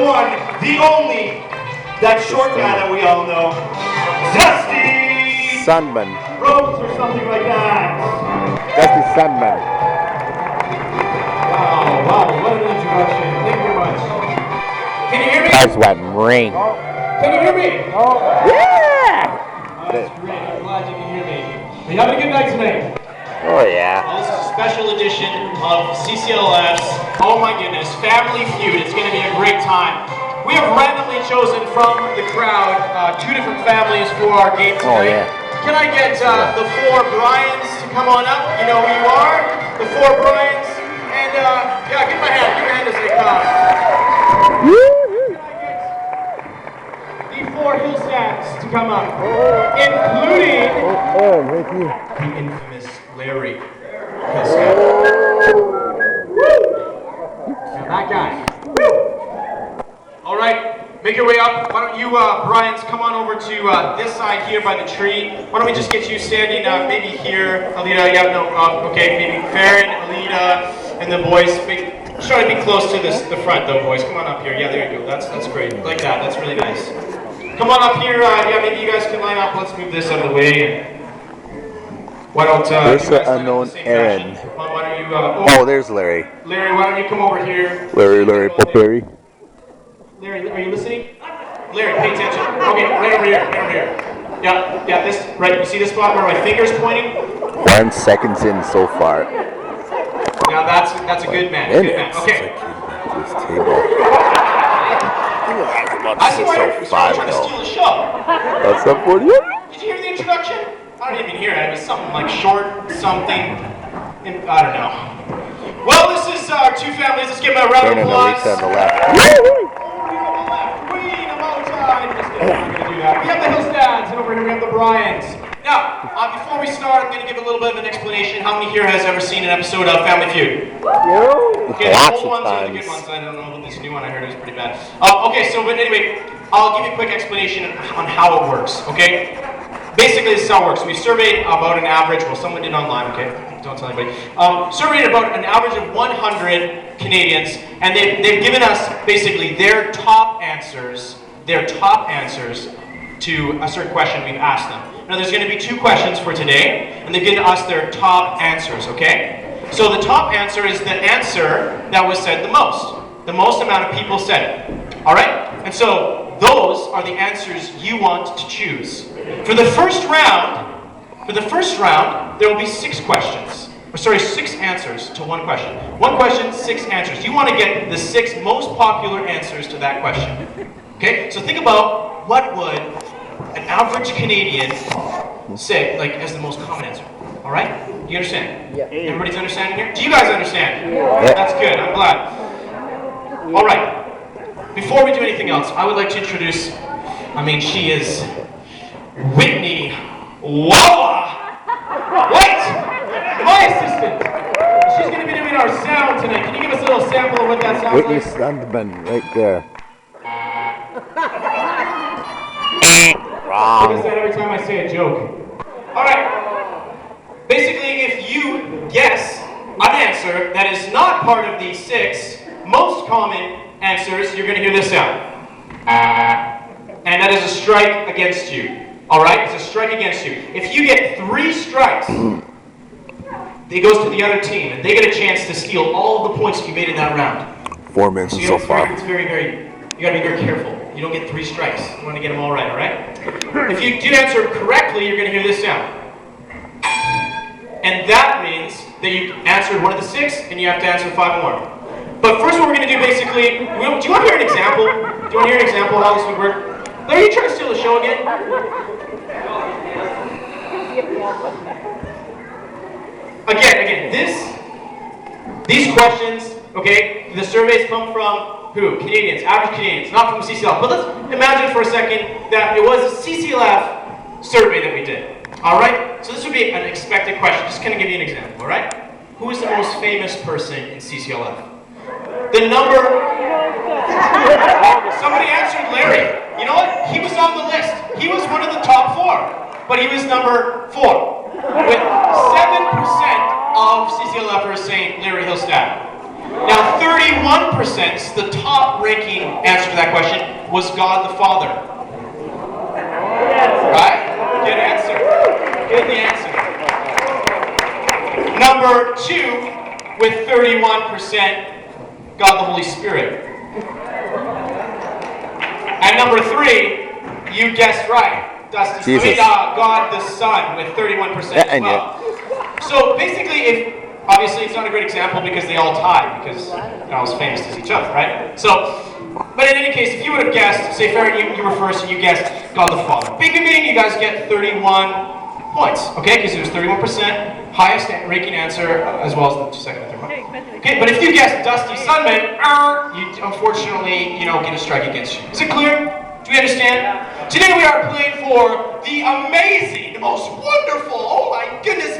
one, the only, that short guy that we all know, Dusty Sandman. Ropes or something like that. Dusty Sandman. Wow, what an introduction. Thank you very much. Can you hear me? That's what ring. Can you hear me? Yeah! Oh, that's great. I'm glad you can hear me. Are you having a good night tonight? Oh yeah. Well, this is a special edition of CCLF's, oh my goodness, Family Feud. It's going to be a great time. We have randomly chosen from the crowd 2 different families for our game tonight. Oh yeah. Can I get the 4 Bryans to come on up? You know who you are? The 4 Bryans. And yeah, give my hand. Give your hand as they come. Can I get the 4 Hillstads to come up? Including the infamous Larry Hillstad. Now that guy. All right. Make your way up. Why don't you, Bryans, come on over to this side here by the tree. Why don't we just get you standing maybe here. Alita, yeah, no, okay, maybe Farron, Alita, and the boys. Try to be close to the front though, boys. Come on up here. Yeah, there you go. That's great. Like that. That's really nice. Come on up here. Yeah, maybe you guys can line up. Let's move this out of the way. Why don't there's the unknown Aaron. Why don't you, oh, there's Larry. Larry, why don't you come over here? Larry Popperry. Larry, are you listening? Larry, pay attention. Okay, right over here, right over here. Yeah, this, right, you see this spot where my finger's pointing? 1 second in so far. Now that's a good man, good man. Okay. This table. I see why you're trying to steal the show. What's up for you? Did you hear the introduction? I didn't even hear it. It was something like short, something, I don't know. Well, this is our 2 families. Let's give them a round of applause. On the left. We have the Hillstads, and over here we have the Bryans. Now, before we start, I'm going to give a little bit of an explanation. How many here has ever seen an episode of Family Feud? Okay, the old ones are the good ones. I don't know about this new one. I heard it was pretty bad. Okay, so but anyway, I'll give you a quick explanation on how it works. Okay, basically this is how it works. We surveyed about an average. Well, someone did online. Okay, don't tell anybody. Surveyed about an average of 100 Canadians, and they've given us basically their top answers to a certain question we've asked them. Now there's going to be 2 questions for today, and they've given us their top answers, okay? So the top answer is the answer that was said the most amount of people said it, all right? And so those are the answers you want to choose. For the first round, there will be 6 questions. Or sorry, 6 answers to 1 question. 1 question, 6 answers. You want to get the 6 most popular answers to that question. Okay, so think about what would an average Canadian say, like, as the most common answer. All right? Do you understand? Yeah. Everybody's understanding here? Do you guys understand? Yeah. That's good. I'm glad. All right. Before we do anything else, I would like to introduce, she is Whitney Wawa. Wait! My assistant. She's going to be doing our sound tonight. Can you give us a little sample of what that sounds Whitney like? Sandman, right there. I say that every time I say a joke. All right. Basically, if you guess an answer that is not part of the 6 most common answers, you're going to hear this sound. And that is a strike against you. All right? It's a strike against you. If you get 3 strikes, it goes to the other team, and they get a chance to steal all of the points that you made in that round. 4 minutes so far. It's very, you got to be very careful. You don't get 3 strikes. You want to get them all right, all right? If you do answer correctly, you're going to hear this sound. And that means that you answered 1 of the 6, and you have to answer 5 more. But first what we're going to do basically, do you want to hear an example? Do you want to hear an example of how this would work? Larry, you trying to steal the show again? Again, these questions, okay, the surveys come from who? Canadians, average Canadians, not from CCLF. But let's imagine for a second that it was a CCLF survey that we did. All right? So this would be an expected question. Just kind of give you an example, all right? Who is the most famous person in CCLF? The number... Somebody answered Larry. You know what? He was on the list. He was one of the top 4. But he was number 4. With 7% of CCLFers saying Larry Hillstad. Now 31% sense, the top ranking answer to that question was God the Father. Right? Good answer. Good answer. Number 2, with 31%, God the Holy Spirit. And number 3, you guessed right. Dusty. God the Son with 31% as well. So basically, obviously it's not a great example because they all tied because they're not as famous as each other, right? So, but in any case, if you would have guessed, say Farron, you were first and you guessed God the Father. Bing, bing, bing, you guys get 31 points, okay? Because it was 31%, highest ranking answer, as well as the second and third one. Okay, but if you guessed Dusty Sunman, you unfortunately, get a strike against you. Is it clear? Do we understand? Today we are playing for the amazing, the most wonderful, oh my goodness,